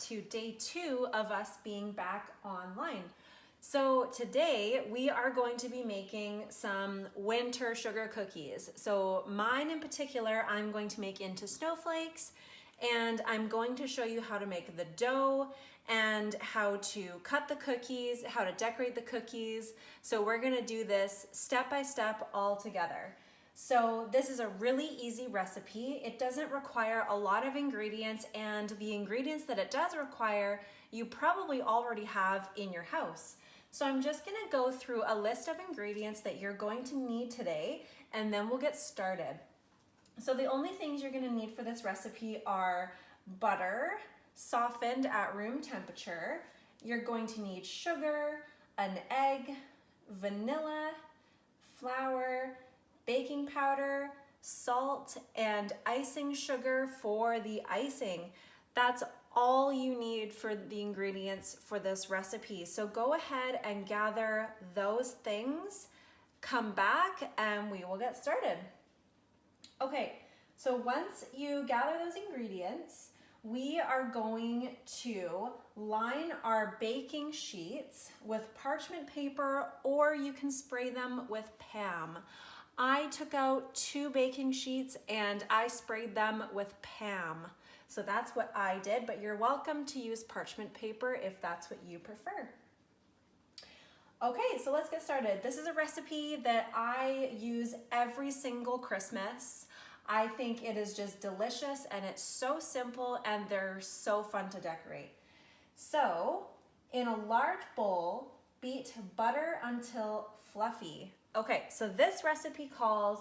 to day 2 of us being back online. So today we are going to be making some winter sugar cookies. So mine in particular, I'm going to make into snowflakes, and I'm going to show you how to make the dough and how to cut the cookies, how to decorate the cookies. So we're gonna do this step by step all together. So this is a really easy recipe. It doesn't require a lot of ingredients, and the ingredients that it does require, you probably already have in your house. So I'm just gonna go through a list of ingredients that you're going to need today, and then we'll get started. So the only things you're gonna need for this recipe are butter, softened at room temperature. You're going to need sugar, an egg, vanilla, flour, baking powder, salt, and icing sugar for the icing. That's all you need for the ingredients for this recipe. So go ahead and gather those things, come back, and we will get started. Okay, so once you gather those ingredients, we are going to line our baking sheets with parchment paper, or you can spray them with Pam. I took out 2 baking sheets and I sprayed them with Pam. So that's what I did, but you're welcome to use parchment paper if that's what you prefer. Okay, so let's get started. This is a recipe that I use every single Christmas. I think it is just delicious, and it's so simple, and they're so fun to decorate. So in a large bowl, beat butter until fluffy. Okay, so this recipe calls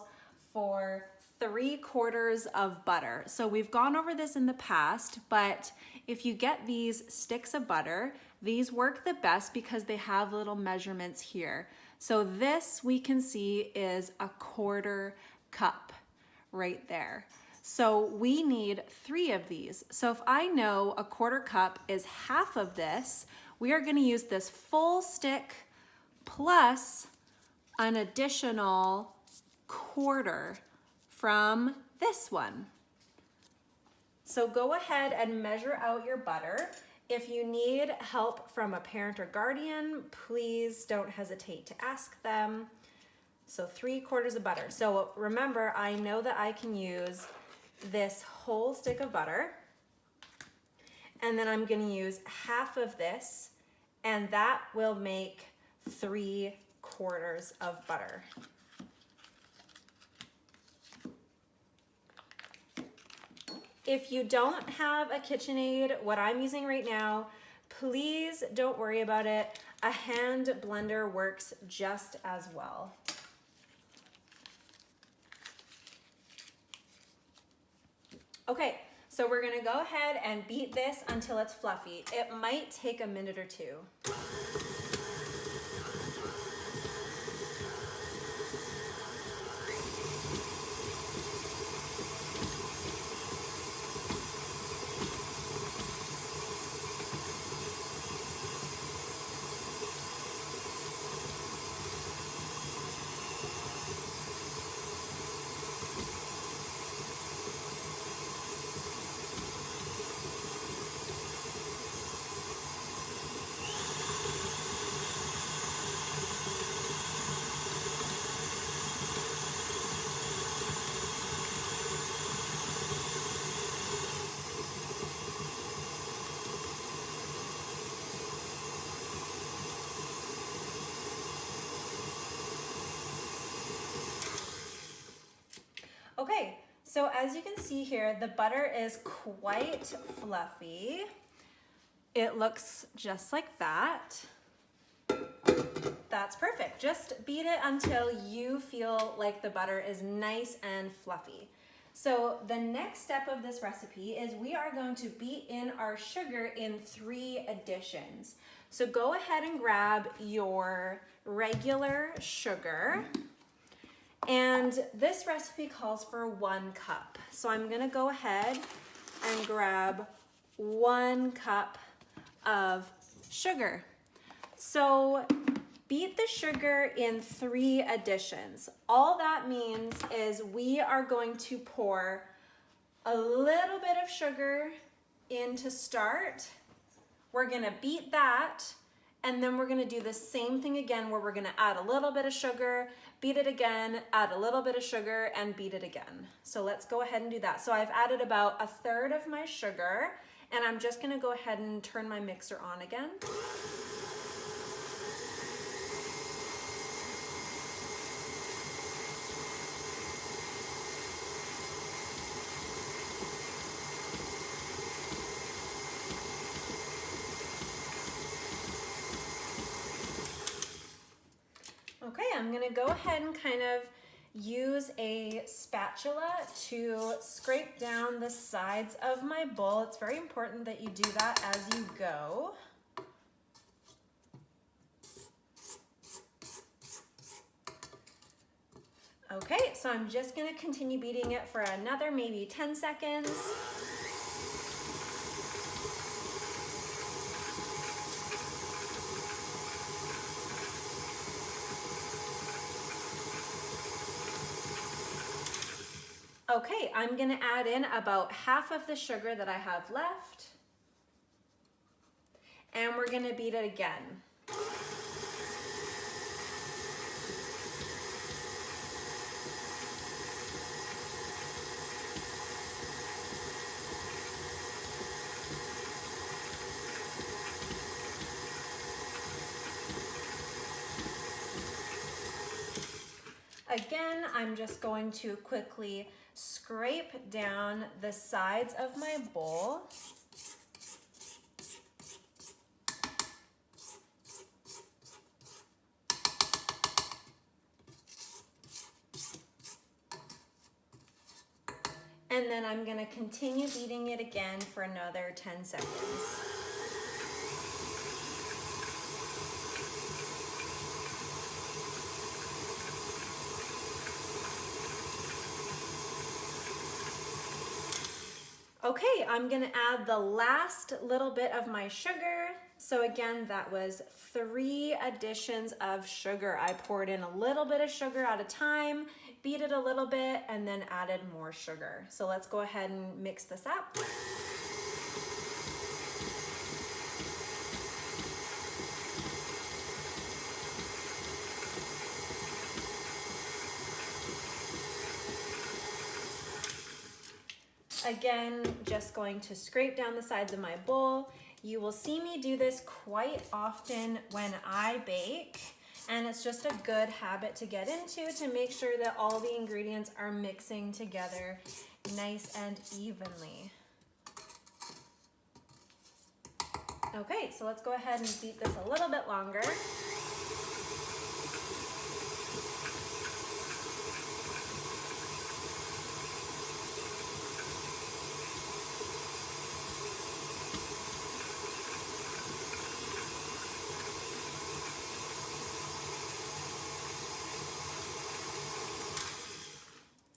for 3/4 of butter. So we've gone over this in the past, but if you get these sticks of butter, these work the best because they have little measurements here. So this we can see is a 1/4 cup right there. So we need 3 of these. So if I know a 1/4 cup is half of this, we are gonna use this full stick plus an additional 1/4 from this one. So go ahead and measure out your butter. If you need help from a parent or guardian, please don't hesitate to ask them. So 3/4 of butter. So remember, I know that I can use this whole stick of butter, and then I'm gonna use half of this, and that will make 3/4 of butter. If you don't have a KitchenAid, what I'm using right now, please don't worry about it. A hand blender works just as well. Okay, so we're gonna go ahead and beat this until it's fluffy. It might take a minute or 2. Okay, so as you can see here, the butter is quite fluffy. It looks just like that. That's perfect. Just beat it until you feel like the butter is nice and fluffy. So the next step of this recipe is we are going to beat in our sugar in 3 additions. So go ahead and grab your regular sugar. And this recipe calls for 1 cup. So I'm gonna go ahead and grab 1 cup of sugar. So beat the sugar in 3 additions. All that means is we are going to pour a little bit of sugar in to start, We're gonna beat that, and then we're gonna do the same thing again where we're gonna add a little bit of sugar, beat it again, add a little bit of sugar, and beat it again. So let's go ahead and do that. So I've added about 1/3 of my sugar, and I'm just gonna go ahead and turn my mixer on again. Okay, I'm gonna go ahead and kind of use a spatula to scrape down the sides of my bowl. It's very important that you do that as you go. Okay, so I'm just gonna continue beating it for another maybe 10 seconds. Okay, I'm gonna add in about half of the sugar that I have left, and we're gonna beat it again. Again, I'm just going to quickly scrape down the sides of my bowl. And then I'm going to continue beating it again for another 10 seconds. Okay, I'm gonna add the last little bit of my sugar. So again, that was 3 additions of sugar. I poured in a little bit of sugar at a time, beat it a little bit, and then added more sugar. So let's go ahead and mix this up. Again, just going to scrape down the sides of my bowl. You will see me do this quite often when I bake, and it's just a good habit to get into to make sure that all the ingredients are mixing together nice and evenly. Okay, so let's go ahead and beat this a little bit longer.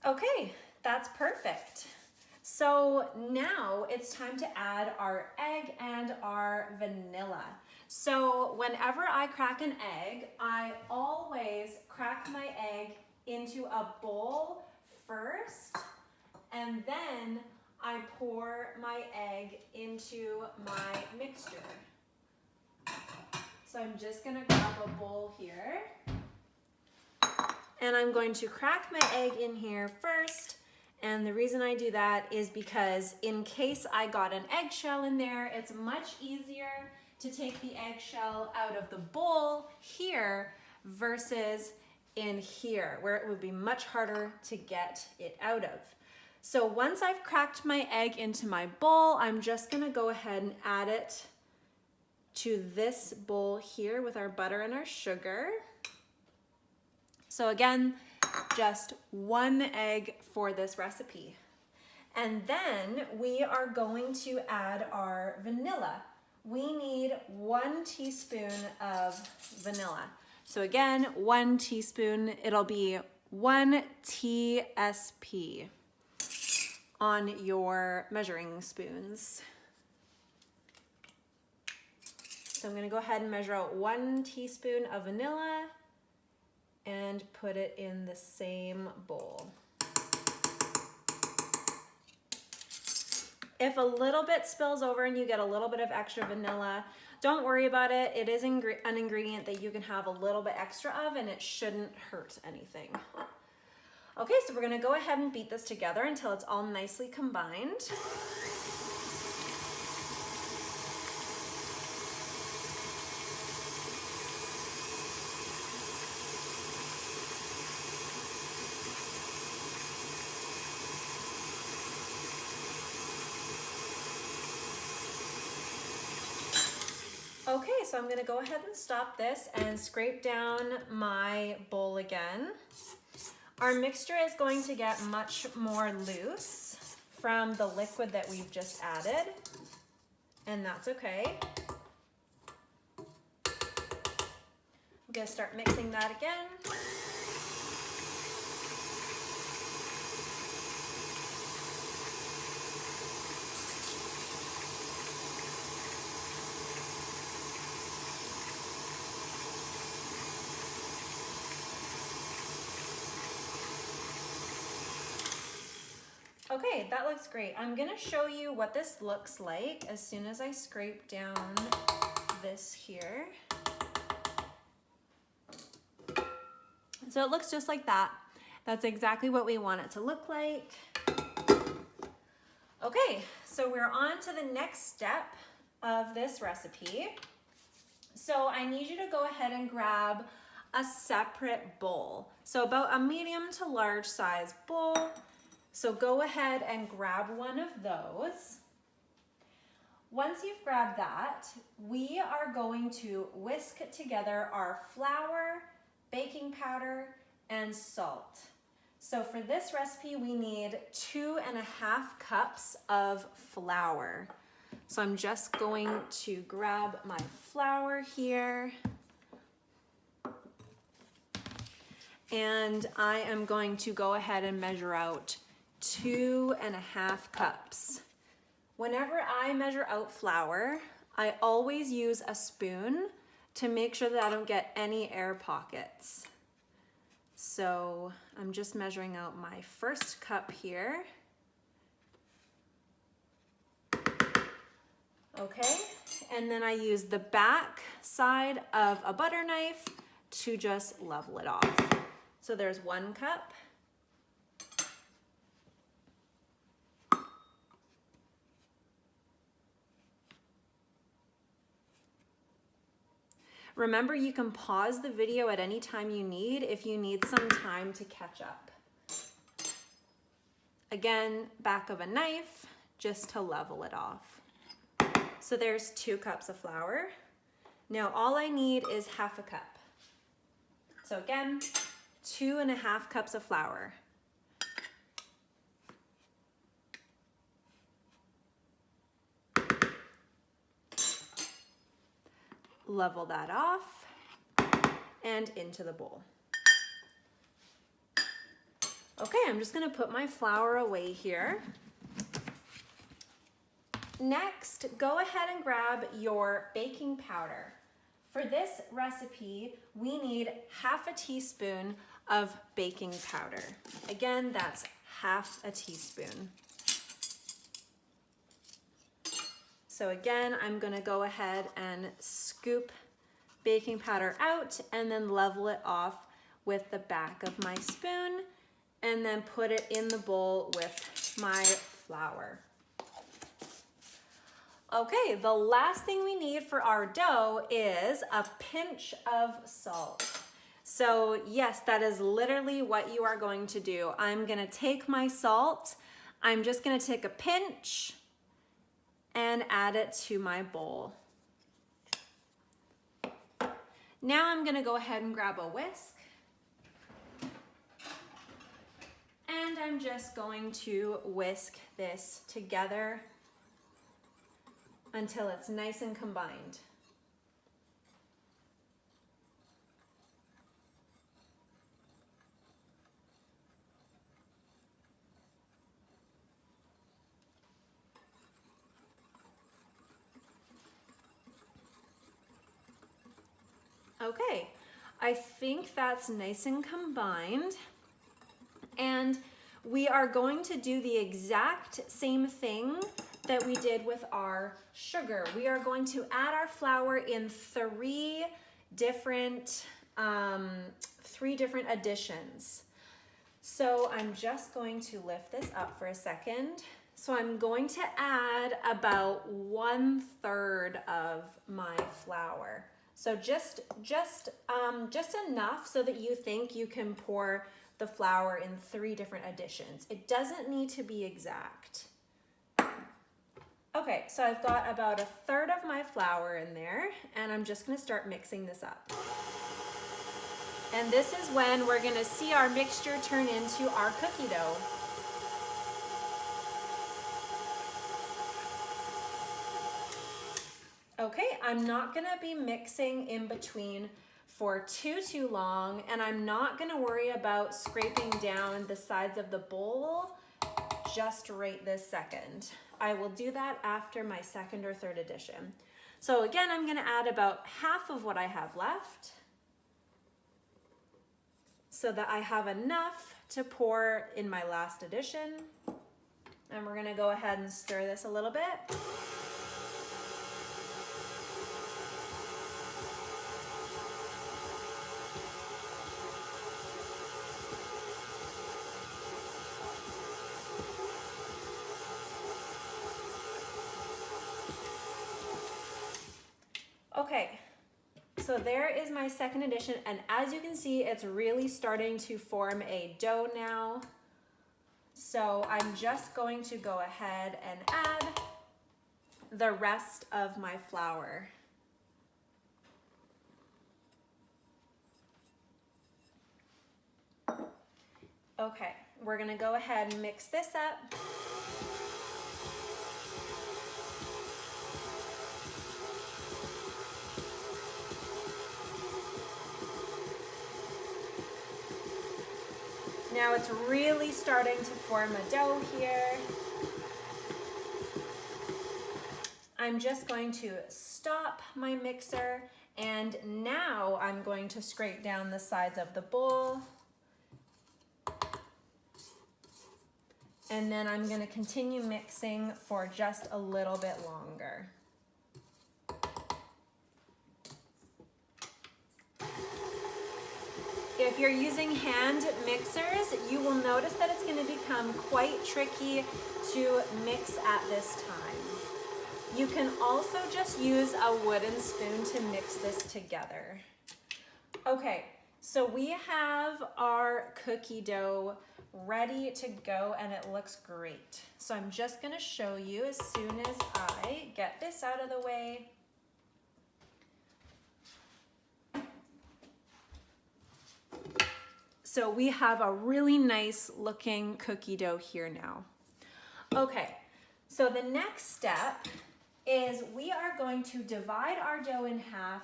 Okay, that's perfect. So now it's time to add our egg and our vanilla. So whenever I crack an egg, I always crack my egg into a bowl first, and then I pour my egg into my mixture. So I'm just gonna grab a bowl here. And I'm going to crack my egg in here first. And the reason I do that is because in case I got an eggshell in there, it's much easier to take the eggshell out of the bowl here versus in here, where it would be much harder to get it out of. So once I've cracked my egg into my bowl, I'm just gonna go ahead and add it to this bowl here with our butter and our sugar. So again, just 1 egg for this recipe. And then we are going to add our vanilla. We need 1 teaspoon of vanilla. So again, 1 teaspoon, it'll be 1 TSP on your measuring spoons. So I'm gonna go ahead and measure out 1 teaspoon of vanilla and put it in the same bowl. If a little bit spills over and you get a little bit of extra vanilla, don't worry about it. It is an ingredient that you can have a little bit extra of, and it shouldn't hurt anything. Okay, so we're gonna go ahead and beat this together until it's all nicely combined. Okay, so I'm gonna go ahead and stop this and scrape down my bowl again. Our mixture is going to get much more loose from the liquid that we've just added, and that's okay. I'm gonna start mixing that again. Okay, that looks great. I'm gonna show you what this looks like as soon as I scrape down this here. So it looks just like that. That's exactly what we want it to look like. Okay, so we're on to the next step of this recipe. So I need you to go ahead and grab a separate bowl. So about a medium to large size bowl. So go ahead and grab one of those. Once you've grabbed that, we are going to whisk together our flour, baking powder, and salt. So for this recipe, we need 2.5 cups of flour. So I'm just going to grab my flour here. And I am going to go ahead and measure out 2.5 cups. Whenever I measure out flour, I always use a spoon to make sure that I don't get any air pockets. So I'm just measuring out my first cup here. Okay, and then I use the back side of a butter knife to just level it off. So there's 1 cup. Remember, you can pause the video at any time you need if you need some time to catch up. Again, back of a knife, just to level it off. So there's 2 cups of flour. Now all I need is 1/2 cup. So again, 2.5 cups of flour. Level that off and into the bowl. Okay, I'm just gonna put my flour away here. Next, go ahead and grab your baking powder. For this recipe, we need 1/2 teaspoon of baking powder. Again, that's 1/2 teaspoon. So again, I'm gonna go ahead and scoop baking powder out and then level it off with the back of my spoon and then put it in the bowl with my flour. Okay, the last thing we need for our dough is a pinch of salt. So yes, that is literally what you are going to do. I'm gonna take my salt, I'm just gonna take a pinch and add it to my bowl. Now I'm gonna go ahead and grab a whisk. And I'm just going to whisk this together until it's nice and combined. Okay, I think that's nice and combined. And we are going to do the exact same thing that we did with our sugar. We are going to add our flour in three different additions. So I'm just going to lift this up for a second. So I'm going to add about 1/3 of my flour. So just enough so that you think you can pour the flour in 3 different additions. It doesn't need to be exact. Okay, so I've got about 1/3 of my flour in there, and I'm just gonna start mixing this up. And this is when we're gonna see our mixture turn into our cookie dough. Okay, I'm not gonna be mixing in between for too long, and I'm not gonna worry about scraping down the sides of the bowl just right this second. I will do that after my 2nd or 3rd addition. So again, I'm gonna add about half of what I have left so that I have enough to pour in my last addition. And we're gonna go ahead and stir this a little bit. Okay, so there is my 2nd addition, and as you can see, it's really starting to form a dough now. So I'm just going to go ahead and add the rest of my flour. Okay, we're gonna go ahead and mix this up. Now it's really starting to form a dough here. I'm just going to stop my mixer, and now I'm going to scrape down the sides of the bowl. And then I'm going to continue mixing for just a little bit longer. If you're using hand mixers, you will notice that it's going to become quite tricky to mix at this time. You can also just use a wooden spoon to mix this together. Okay, so we have our cookie dough ready to go, and it looks great. So I'm just going to show you as soon as I get this out of the way. So we have a really nice looking cookie dough here now. Okay, so the next step is we are going to divide our dough in half,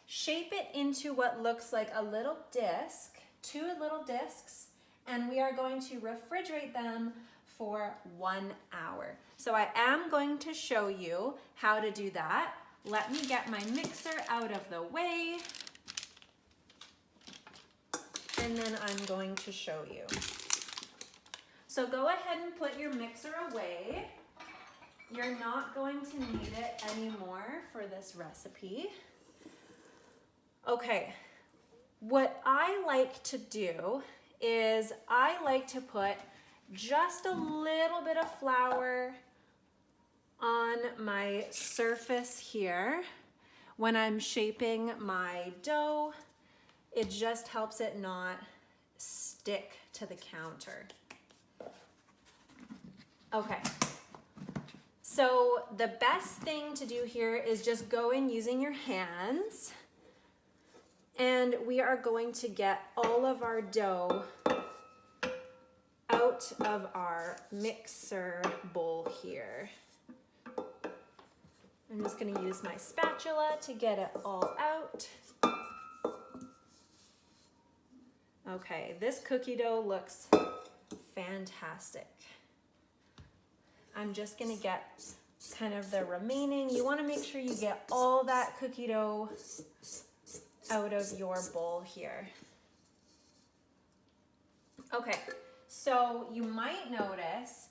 shape it into what looks like a little disc, 2 little discs, and we are going to refrigerate them for 1 hour. So I am going to show you how to do that. Let me get my mixer out of the way, and then I'm going to show you. So go ahead and put your mixer away. You're not going to need it anymore for this recipe. Okay, what I like to do is I like to put just a little bit of flour on my surface here when I'm shaping my dough. It just helps it not stick to the counter. Okay, so the best thing to do here is just go in using your hands, and we are going to get all of our dough out of our mixer bowl here. I'm just going to use my spatula to get it all out. Okay, this cookie dough looks fantastic. I'm just gonna get kind of the remaining. You wanna make sure you get all that cookie dough out of your bowl here. Okay, so you might notice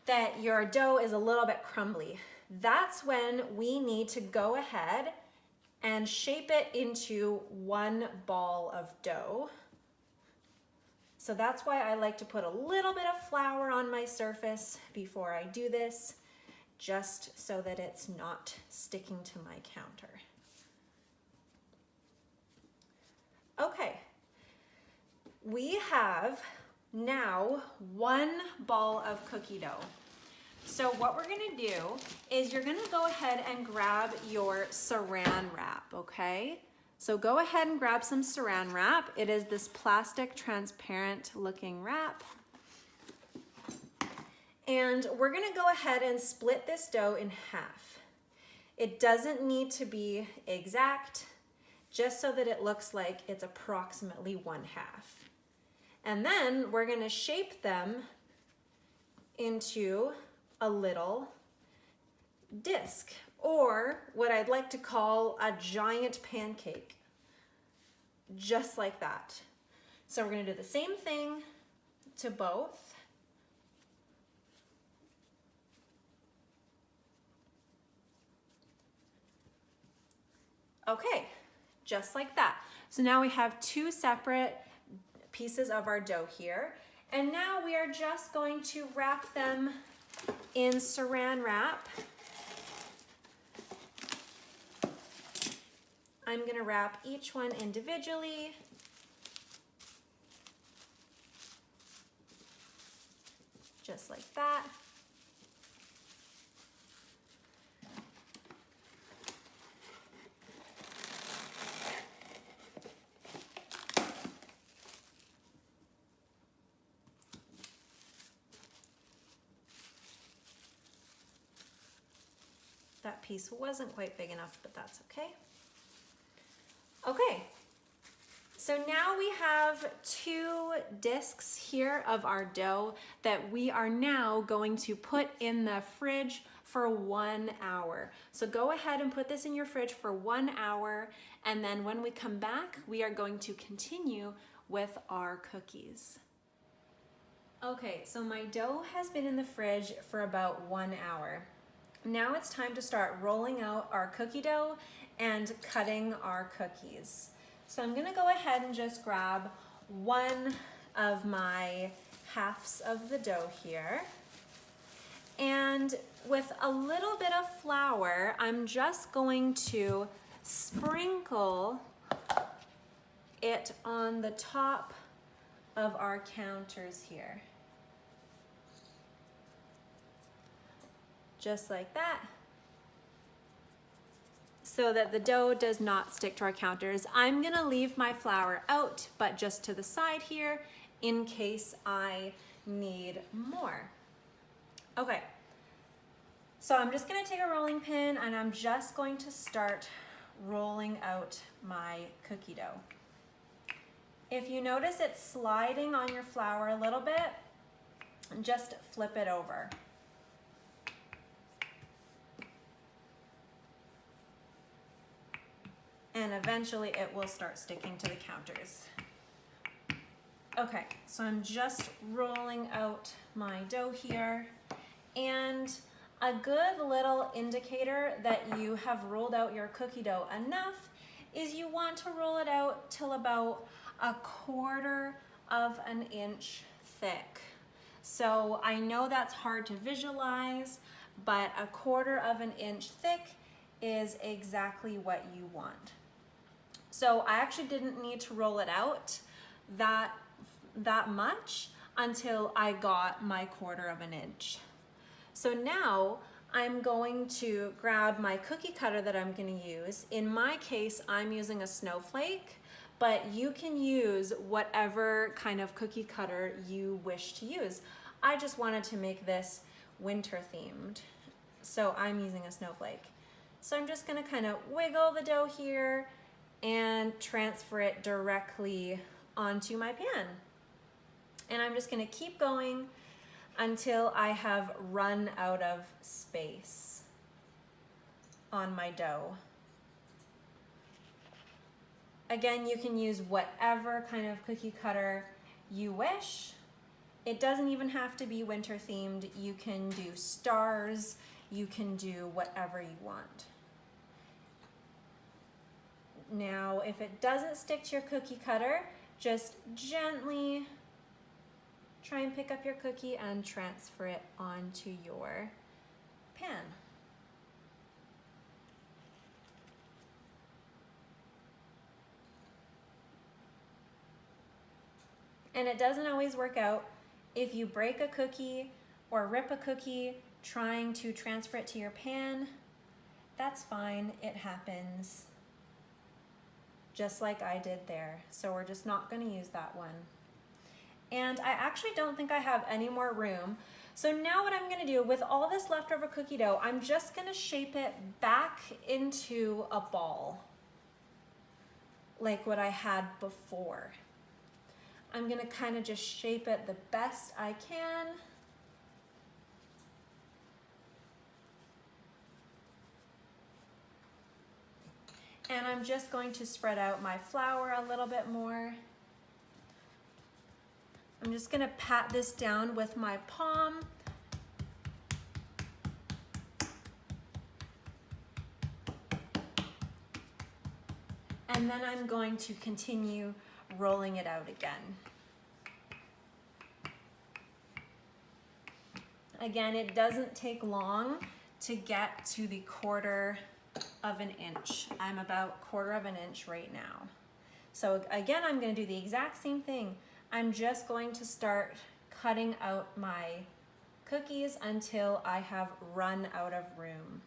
that your dough is a little bit crumbly, that's when we need to go ahead and shape it into one ball of dough. So that's why I like to put a little bit of flour on my surface before I do this, just so that it's not sticking to my counter. Okay, we have now one ball of cookie dough. So what we're gonna do is you're gonna go ahead and grab your saran wrap, okay? So go ahead and grab some saran wrap. It is this plastic transparent looking wrap. And we're gonna go ahead and split this dough in half. It doesn't need to be exact, just so that it looks like it's approximately 1/2. And then we're gonna shape them into a little disc, or what I'd like to call a giant pancake, just like that. So we're gonna do the same thing to both. Okay, just like that. So now we have two separate pieces of our dough here. And now we are just going to wrap them in saran wrap. I'm gonna wrap each one individually. Just like that. That piece wasn't quite big enough, but that's okay. Okay, so now we have two discs here of our dough that we are now going to put in the fridge for 1 hour. So go ahead and put this in your fridge for 1 hour, and then when we come back, we are going to continue with our cookies. Okay, so my dough has been in the fridge for about 1 hour. Now it's time to start rolling out our cookie dough and cutting our cookies. So I'm gonna go ahead and just grab one of my halves of the dough here. And with a little bit of flour, I'm just going to sprinkle it on the top of our counters here. Just like that, so that the dough does not stick to our counters. I'm gonna leave my flour out, but just to the side here in case I need more. Okay, so I'm just gonna take a rolling pin and I'm just going to start rolling out my cookie dough. If you notice it's sliding on your flour a little bit, just flip it over. And eventually it will start sticking to the counters. Okay, so I'm just rolling out my dough here, and a good little indicator that you have rolled out your cookie dough enough is you want to roll it out till about 1/4 of an inch thick. So I know that's hard to visualize, but 1/4 of an inch thick is exactly what you want. So I actually didn't need to roll it out that much until I got my 1/4 of an inch. So now I'm going to grab my cookie cutter that I'm going to use. In my case, I'm using a Snowflake, but you can use whatever kind of cookie cutter you wish to use. I just wanted to make this winter themed, so I'm using a Snowflake. So I'm just going to kind of wiggle the dough here and transfer it directly onto my pan. And I'm just gonna keep going until I have run out of space on my dough. Again, you can use whatever kind of cookie cutter you wish. It doesn't even have to be winter themed. You can do stars, you can do whatever you want. Now, if it doesn't stick to your cookie cutter, just gently try and pick up your cookie and transfer it onto your pan. And it doesn't always work out. If you break a cookie or rip a cookie trying to transfer it to your pan, that's fine, it happens. Just like I did there. So we're just not gonna use that one. And I actually don't think I have any more room. So now what I'm gonna do with all this leftover cookie dough, I'm just gonna shape it back into a ball, like what I had before. I'm gonna kind of just shape it the best I can. And I'm just going to spread out my flour a little bit more. I'm just gonna pat this down with my palm. And then I'm going to continue rolling it out again. Again, it doesn't take long to get to the 1/4 of an inch. I'm about 1/4 of an inch right now. So again, I'm gonna do the exact same thing. I'm just going to start cutting out my cookies until I have run out of room.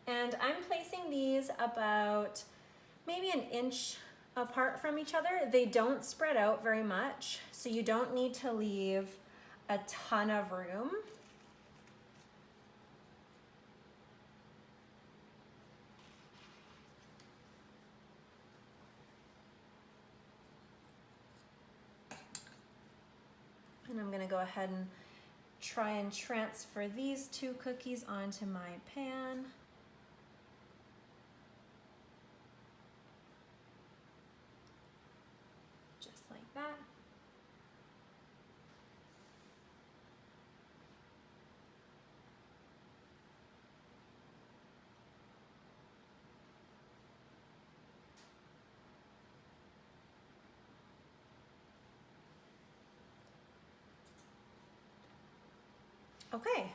And I'm placing these about maybe an inch apart from each other. They don't spread out very much, so you don't need to leave a ton of room. And I'm gonna go ahead and try and transfer these 2 cookies onto my pan. Just like that. Okay,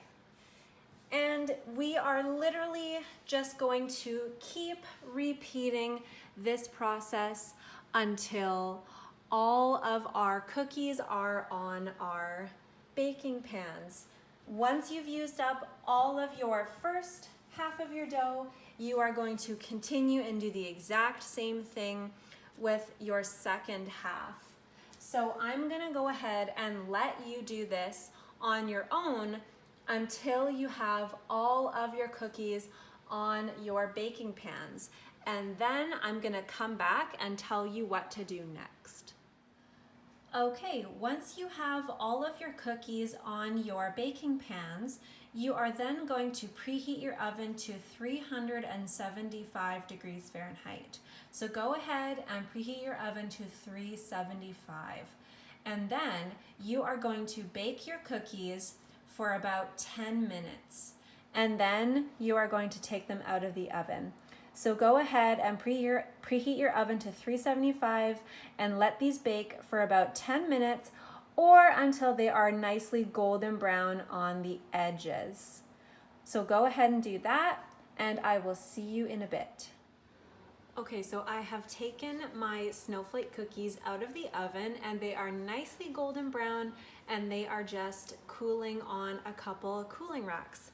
and we are literally just going to keep repeating this process until all of our cookies are on our baking pans. Once you've used up all of your first half of your dough, you are going to continue and do the exact same thing with your second half. So I'm gonna go ahead and let you do this on your own until you have all of your cookies on your baking pans. And then I'm gonna come back and tell you what to do next. Okay, once you have all of your cookies on your baking pans, you are then going to preheat your oven to 375 degrees Fahrenheit. So go ahead and preheat your oven to 375. And then you are going to bake your cookies for about 10 minutes. And then you are going to take them out of the oven. So go ahead and preheat your oven to 375 and let these bake for about 10 minutes or until they are nicely golden brown on the edges. So go ahead and do that, and I will see you in a bit. Okay, so I have taken my snowflake cookies out of the oven and they are nicely golden brown and they are just cooling on a couple cooling racks.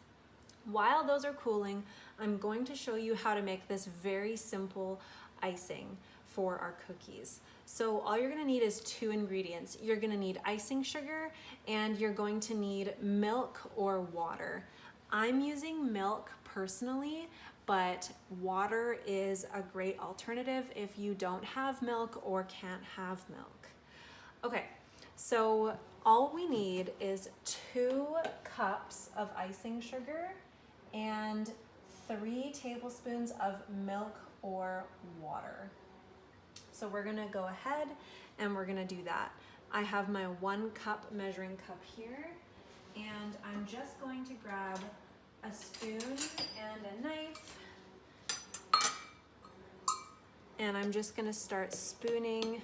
While those are cooling, I'm going to show you how to make this very simple icing for our cookies. So all you're gonna need is 2 ingredients. You're gonna need icing sugar and you're going to need milk or water. I'm using milk personally, but water is a great alternative if you don't have milk or can't have milk. Okay, so all we need is 2 cups of icing sugar and 3 tablespoons of milk or water. So we're gonna go ahead and we're gonna do that. I have my 1 cup measuring cup here, and I'm just going to grab a spoon and a knife, and I'm just gonna start spooning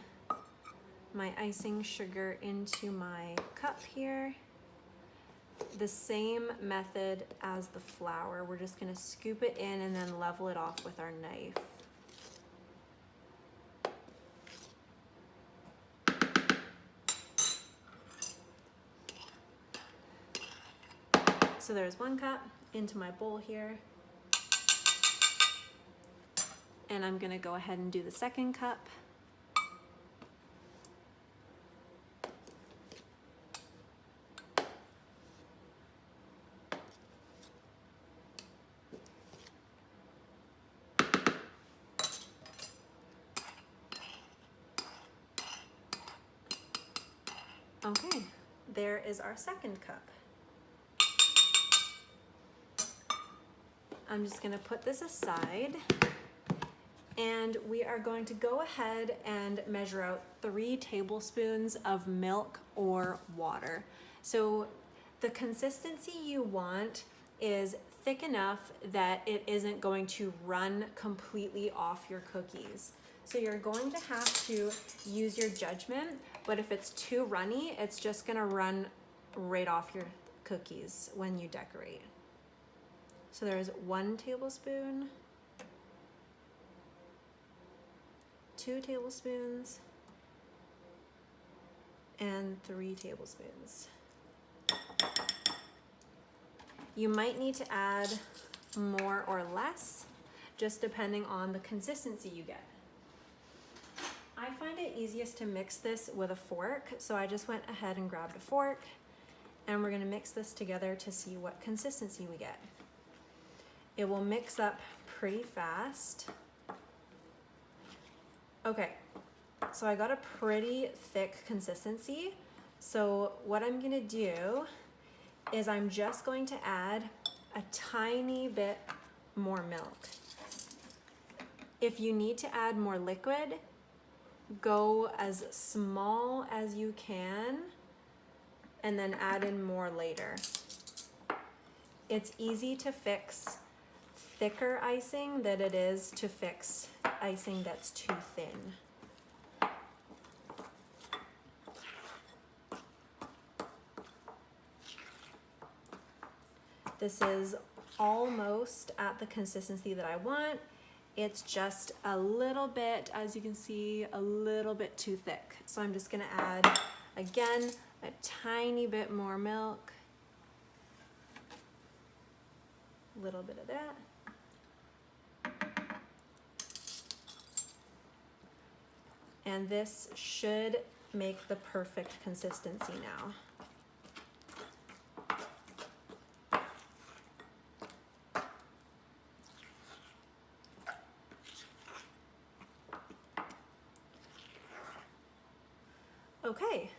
my icing sugar into my cup here. The same method as the flour. We're just gonna scoop it in and then level it off with our knife. So there's 1 cup into my bowl here. And I'm gonna go ahead and do the 2nd cup. Okay, there is our 2nd cup. I'm just gonna put this aside, and we are going to go ahead and measure out 3 tablespoons of milk or water. So the consistency you want is thick enough that it isn't going to run completely off your cookies. So you're going to have to use your judgment, but if it's too runny, it's just gonna run right off your cookies when you decorate. So there's 1 tablespoon, 2 tablespoons, and 3 tablespoons. You might need to add more or less, just depending on the consistency you get. I find it easiest to mix this with a fork, so I just went ahead and grabbed a fork, and we're gonna mix this together to see what consistency we get. It will mix up pretty fast. Okay, so I got a pretty thick consistency. So what I'm gonna do is I'm just going to add a tiny bit more milk. If you need to add more liquid, go as small as you can and then add in more later. It's easy to fix thicker icing than it is to fix icing that's too thin. This is almost at the consistency that I want. It's just a little bit, as you can see, a little bit too thick. So I'm just gonna add, again, a tiny bit more milk. A little bit of that. And this should make the perfect consistency now. Okay,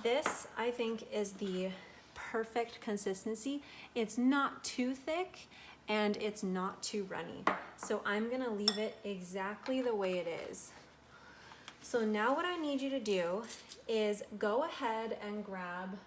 this I think is the perfect consistency. It's not too thick and it's not too runny. So I'm gonna leave it exactly the way it is. So now what I need you to do is go ahead and grab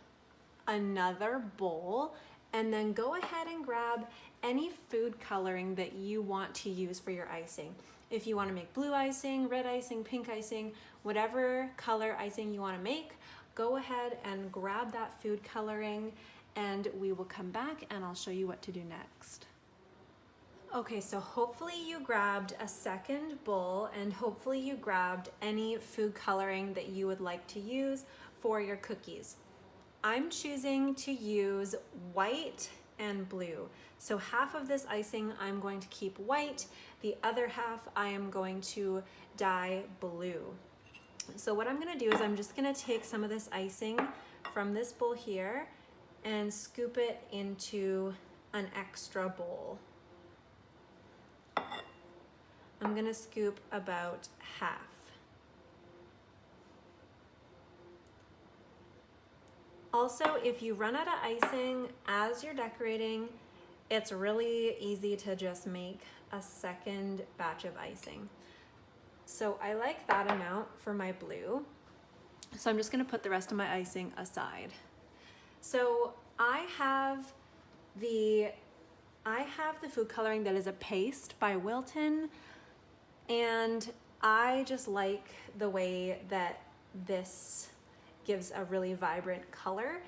another bowl, and then go ahead and grab any food coloring that you want to use for your icing. If you want to make blue icing, red icing, pink icing, whatever color icing you want to make, go ahead and grab that food coloring, and we will come back and I'll show you what to do next. Okay, so hopefully you grabbed a second bowl, and hopefully you grabbed any food coloring that you would like to use for your cookies. I'm choosing to use white and blue. So half of this icing I'm going to keep white, the other half I am going to dye blue. So what I'm gonna do is I'm just gonna take some of this icing from this bowl here and scoop it into an extra bowl. I'm gonna scoop about half. Also, if you run out of icing as you're decorating, it's really easy to just make a second batch of icing. So I like that amount for my blue. So I'm just gonna put the rest of my icing aside. So I have the food coloring that is a paste by Wilton, and I just like the way that this gives a really vibrant color.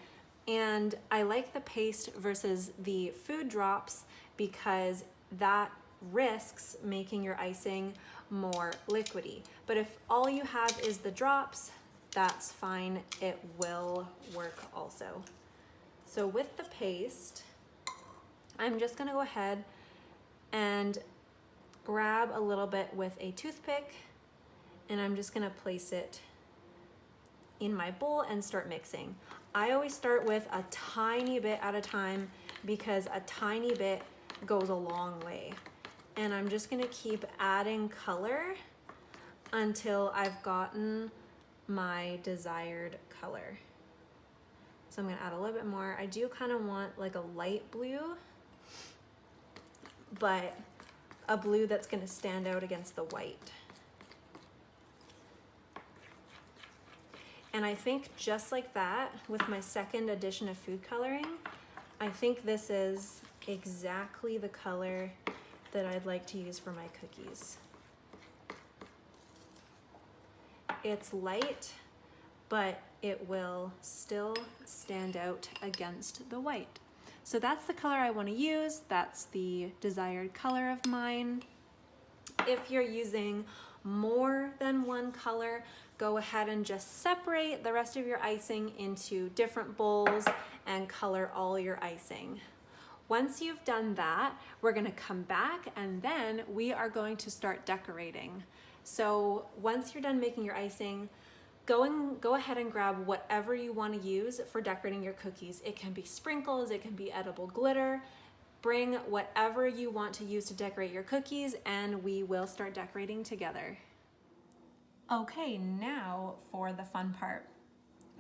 And I like the paste versus the food drops because that risks making your icing more liquidy. But if all you have is the drops, that's fine, it will work also. So with the paste, I'm just gonna go ahead and grab a little bit with a toothpick, and I'm just gonna place it in my bowl and start mixing. I always start with a tiny bit at a time because a tiny bit goes a long way. And I'm just gonna keep adding color until I've gotten my desired color. So I'm gonna add a little bit more. I do kind of want like a light blue, but a blue that's gonna stand out against the white. And I think just like that, with my second addition of food coloring, I think this is exactly the color that I'd like to use for my cookies. It's light, but it will still stand out against the white. So that's the color I want to use. That's the desired color of mine. If you're using more than one color, go ahead and just separate the rest of your icing into different bowls and color all your icing. Once you've done that, we're gonna come back and then we are going to start decorating. So once you're done making your icing, go ahead and grab whatever you want to use for decorating your cookies. It can be sprinkles, it can be edible glitter. Bring whatever you want to use to decorate your cookies and we will start decorating together. Okay, now for the fun part.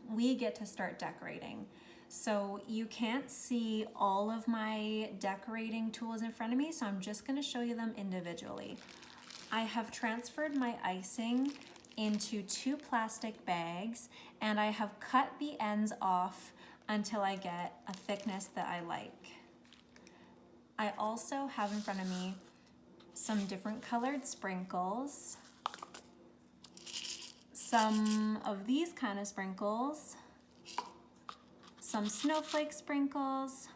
We get to start decorating. So you can't see all of my decorating tools in front of me, so I'm just gonna show you them individually. I have transferred my icing into 2 plastic bags and I have cut the ends off until I get a thickness that I like. I also have in front of me some different colored sprinkles, some of these kind of sprinkles, some snowflake sprinkles,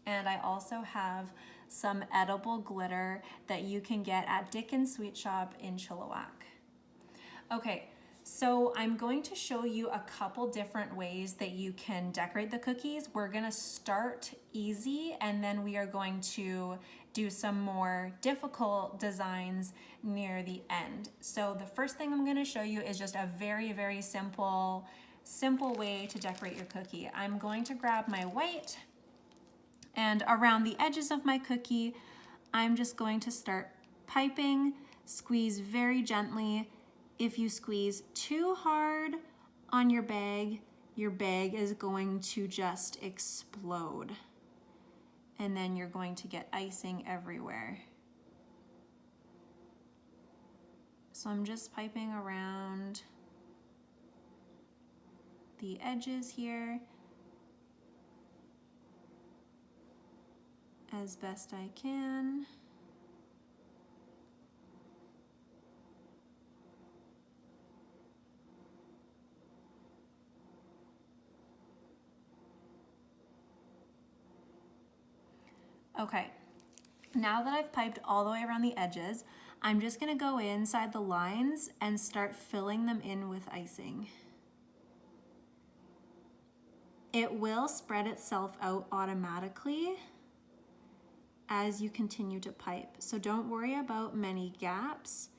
and I also have some edible glitter that you can get at Dickens Sweet Shop in Chilliwack. Okay, so I'm going to show you a couple different ways that you can decorate the cookies. We're gonna start easy and then we are going to do some more difficult designs near the end. So the first thing I'm gonna show you is just a very, very simple way to decorate your cookie. I'm going to grab my white and around the edges of my cookie, I'm just going to start piping, squeeze very gently. If you squeeze too hard on your bag is going to just explode. And then you're going to get icing everywhere. So I'm just piping around the edges here as best I can. Okay, now that I've piped all the way around the edges, I'm just gonna go inside the lines and start filling them in with icing. It will spread itself out automatically as you continue to pipe. So don't worry about many gaps.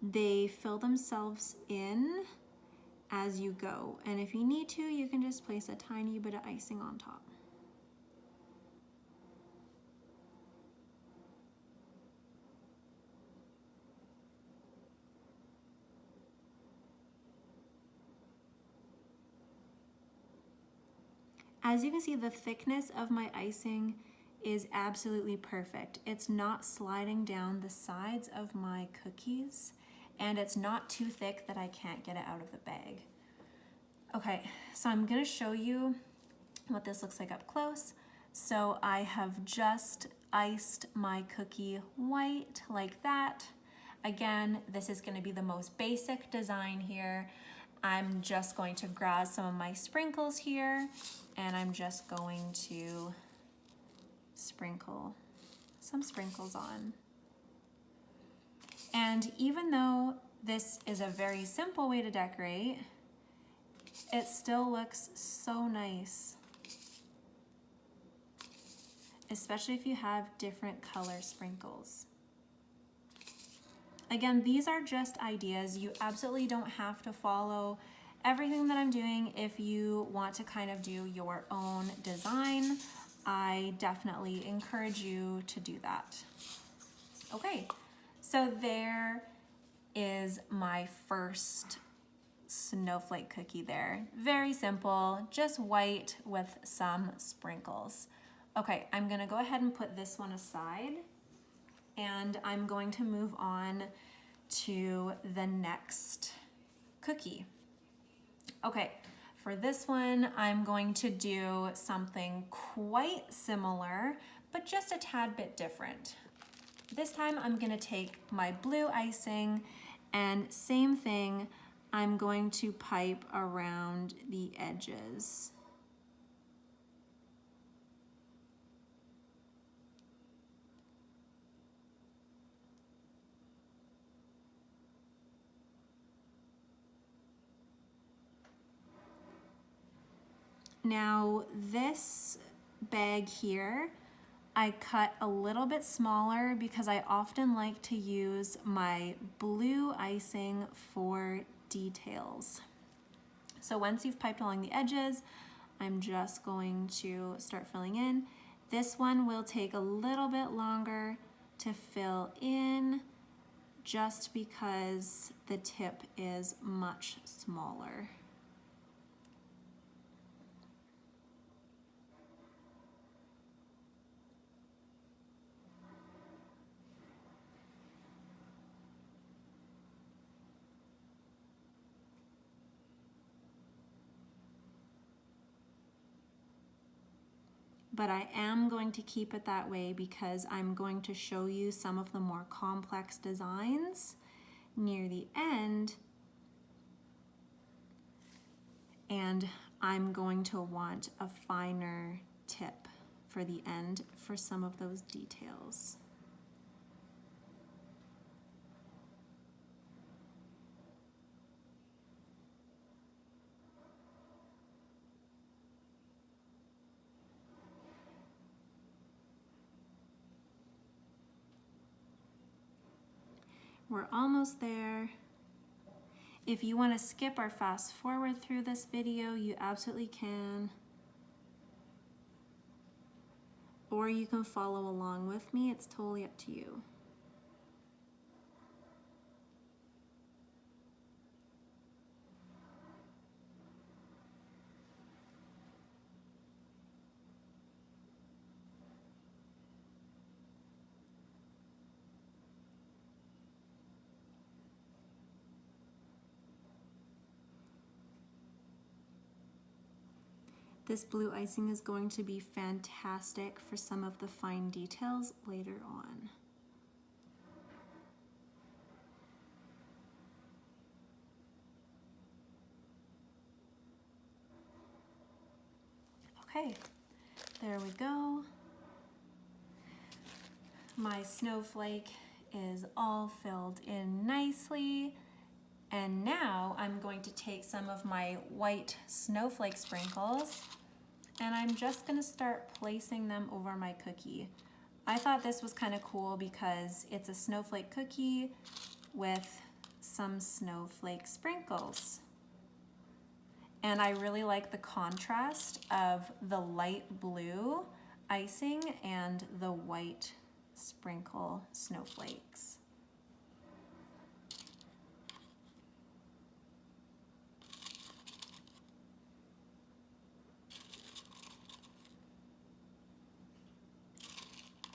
They fill themselves in as you go. And if you need to, you can just place a tiny bit of icing on top. As you can see, the thickness of my icing is absolutely perfect. It's not sliding down the sides of my cookies, and it's not too thick that I can't get it out of the bag. Okay, so I'm gonna show you what this looks like up close. So I have just iced my cookie white like that. Again, this is gonna be the most basic design here. I'm just going to grab some of my sprinkles here, and I'm just going to sprinkle some sprinkles on. And even though this is a very simple way to decorate, it still looks so nice, especially if you have different color sprinkles. Again, these are just ideas. You absolutely don't have to follow everything that I'm doing. If you want to kind of do your own design, I definitely encourage you to do that. Okay, so there is my first snowflake cookie there. Very simple, just white with some sprinkles. Okay, I'm gonna go ahead and put this one aside, and I'm going to move on to the next cookie. Okay, for this one, I'm going to do something quite similar, but just a tad bit different. This time I'm gonna take my blue icing, and same thing, I'm going to pipe around the edges. Now this bag here, I cut a little bit smaller because I often like to use my blue icing for details. So once you've piped along the edges, I'm just going to start filling in. This one will take a little bit longer to fill in just because the tip is much smaller. But I am going to keep it that way because I'm going to show you some of the more complex designs near the end, and I'm going to want a finer tip for the end for some of those details. We're almost there. If you want to skip or fast forward through this video, you absolutely can. Or you can follow along with me, it's totally up to you. This blue icing is going to be fantastic for some of the fine details later on. Okay, there we go. My snowflake is all filled in nicely. And now I'm going to take some of my white snowflake sprinkles, and I'm just gonna start placing them over my cookie. I thought this was kind of cool because it's a snowflake cookie with some snowflake sprinkles. And I really like the contrast of the light blue icing and the white sprinkle snowflakes.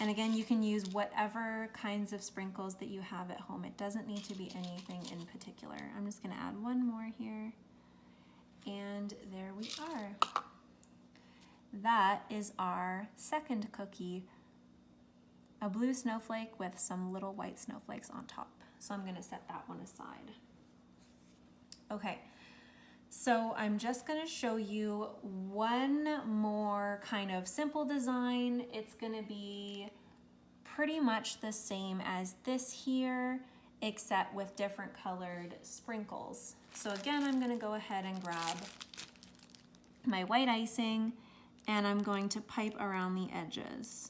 And again, you can use whatever kinds of sprinkles that you have at home. It doesn't need to be anything in particular. I'm just gonna add one more here. And there we are. That is our second cookie, a blue snowflake with some little white snowflakes on top. So I'm gonna set that one aside. Okay, so I'm just gonna show you one more kind of simple design. It's gonna be pretty much the same as this here, except with different colored sprinkles. So again, I'm gonna go ahead and grab my white icing and I'm going to pipe around the edges.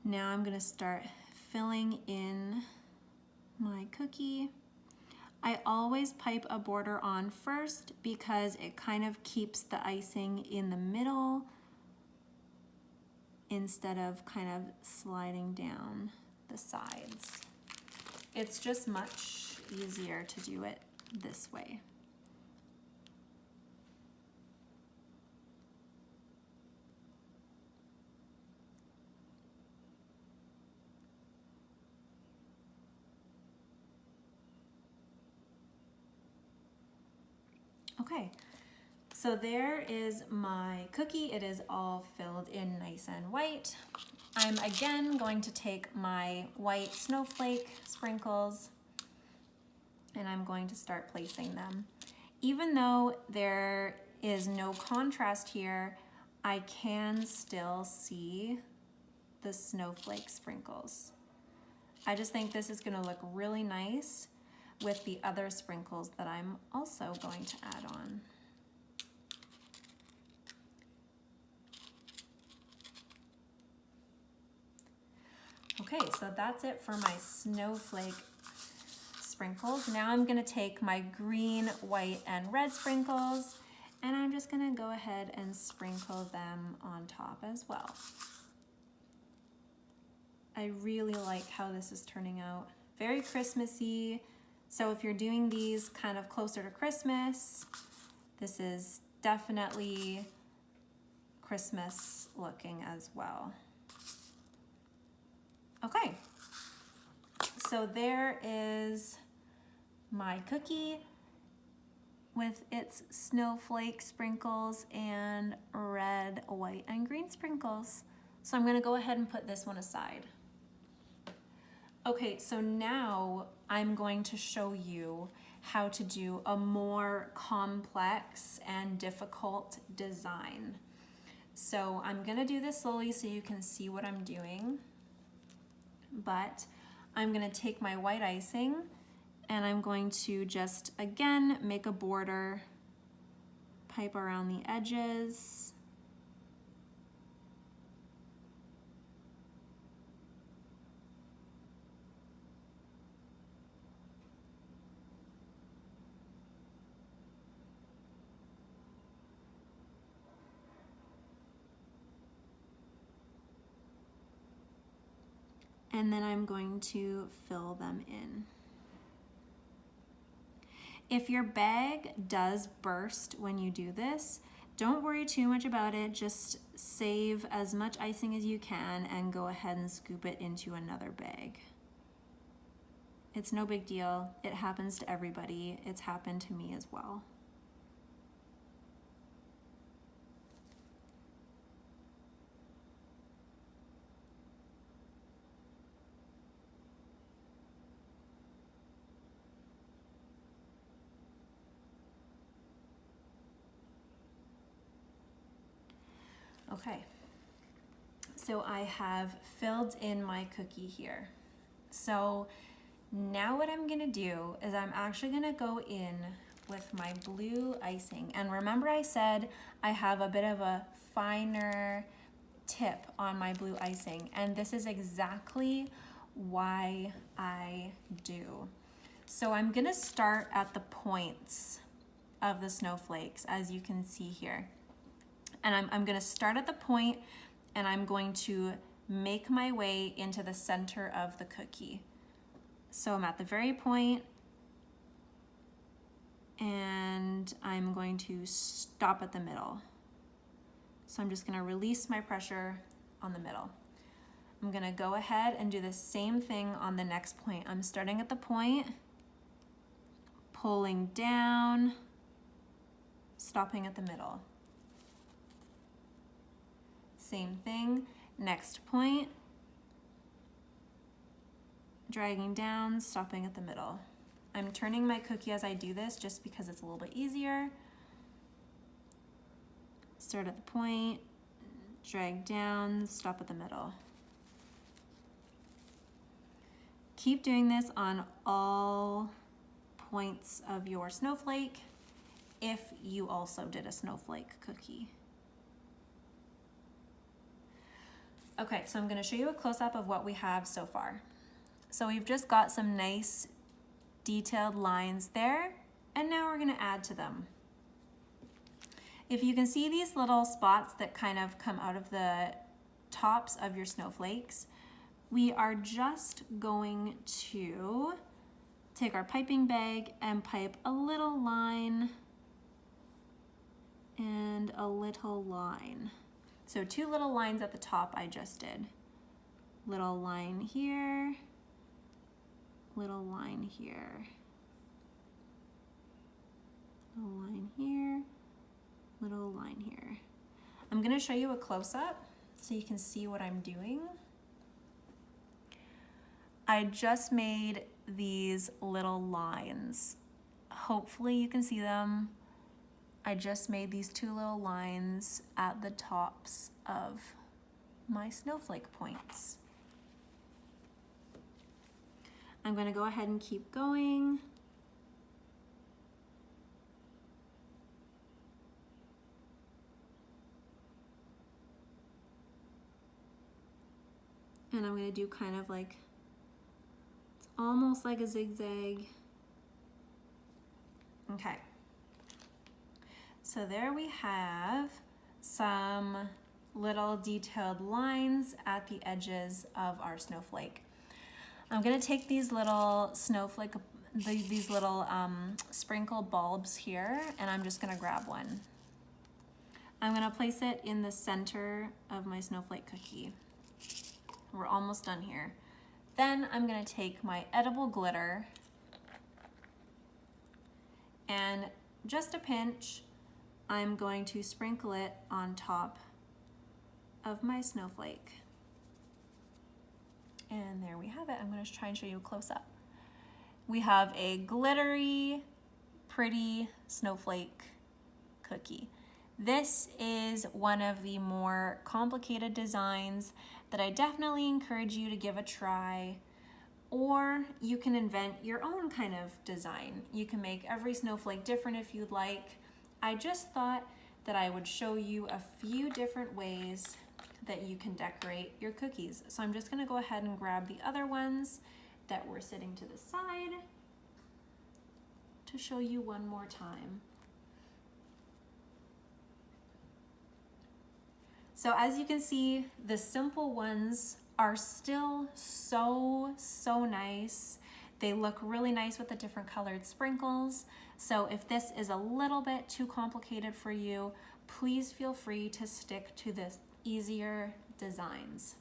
Now I'm gonna start filling in my cookie. I always pipe a border on first because it kind of keeps the icing in the middle instead of kind of sliding down the sides. It's just much easier to do it this way. Okay, so there is my cookie. It is all filled in nice and white. I'm again going to take my white snowflake sprinkles and I'm going to start placing them. Even though there is no contrast here, I can still see the snowflake sprinkles. I just think this is gonna look really nice with the other sprinkles that I'm also going to add on. Okay, so that's it for my snowflake sprinkles. Now I'm gonna take my green, white, and red sprinkles, and I'm just gonna go ahead and sprinkle them on top as well. I really like how this is turning out. Very Christmassy. So if you're doing these kind of closer to Christmas, this is definitely Christmas looking as well. Okay, so there is my cookie with its snowflake sprinkles and red, white, and green sprinkles. So I'm gonna go ahead and put this one aside. Okay, so now I'm going to show you how to do a more complex and difficult design. So I'm gonna do this slowly so you can see what I'm doing, but I'm gonna take my white icing and I'm going to just, again, make a border, pipe around the edges. And then I'm going to fill them in. If your bag does burst when you do this, don't worry too much about it. Just save as much icing as you can and go ahead and scoop it into another bag. It's no big deal. It happens to everybody. It's happened to me as well. Okay, so I have filled in my cookie here. So now what I'm gonna do is I'm actually gonna go in with my blue icing. And remember I said I have a bit of a finer tip on my blue icing, and this is exactly why I do. So I'm gonna start at the points of the snowflakes, as you can see here. And I'm gonna start at the point and I'm going to make my way into the center of the cookie. So I'm at the very point and I'm going to stop at the middle. So I'm just gonna release my pressure on the middle. I'm gonna go ahead and do the same thing on the next point. I'm starting at the point, pulling down, stopping at the middle. Same thing, next point, dragging down, stopping at the middle. I'm turning my cookie as I do this just because it's a little bit easier. Start at the point, drag down, stop at the middle. Keep doing this on all points of your snowflake if you also did a snowflake cookie. Okay, so I'm gonna show you a close-up of what we have so far. So we've just got some nice detailed lines there, and now we're gonna add to them. If you can see these little spots that kind of come out of the tops of your snowflakes, we are just going to take our piping bag and pipe a little line and a little line. So 2 little lines at the top I just did. Little line here, little line here, little line here, little line here. I'm gonna show you a close-up so you can see what I'm doing. I just made these little lines. Hopefully you can see them. I just made these 2 little lines at the tops of my snowflake points. I'm gonna go ahead and keep going. And I'm gonna do kind of like, it's almost like a zigzag. Okay. So there we have some little detailed lines at the edges of our snowflake. I'm gonna take these little snowflake, these little sprinkle bulbs here, and I'm just gonna grab one. I'm gonna place it in the center of my snowflake cookie. We're almost done here. Then I'm gonna take my edible glitter and just a pinch, I'm going to sprinkle it on top of my snowflake. And there we have it. I'm gonna try and show you a close-up. We have a glittery, pretty snowflake cookie. This is one of the more complicated designs that I definitely encourage you to give a try, or you can invent your own kind of design. You can make every snowflake different if you'd like. I just thought that I would show you a few different ways that you can decorate your cookies. So I'm just gonna go ahead and grab the other ones that were sitting to the side to show you one more time. So as you can see, the simple ones are still so nice. They look really nice with the different colored sprinkles. So if this is a little bit too complicated for you, please feel free to stick to the easier designs.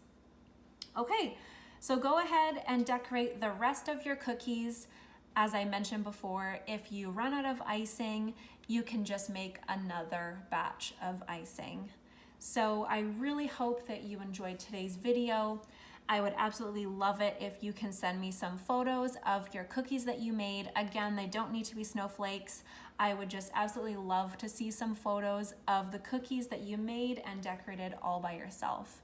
Okay, so go ahead and decorate the rest of your cookies. As I mentioned before, if you run out of icing, you can just make another batch of icing. So I really hope that you enjoyed today's video. I would absolutely love it if you can send me some photos of your cookies that you made. Again, they don't need to be snowflakes. I would just absolutely love to see some photos of the cookies that you made and decorated all by yourself.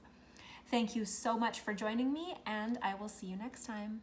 Thank you so much for joining me, and I will see you next time.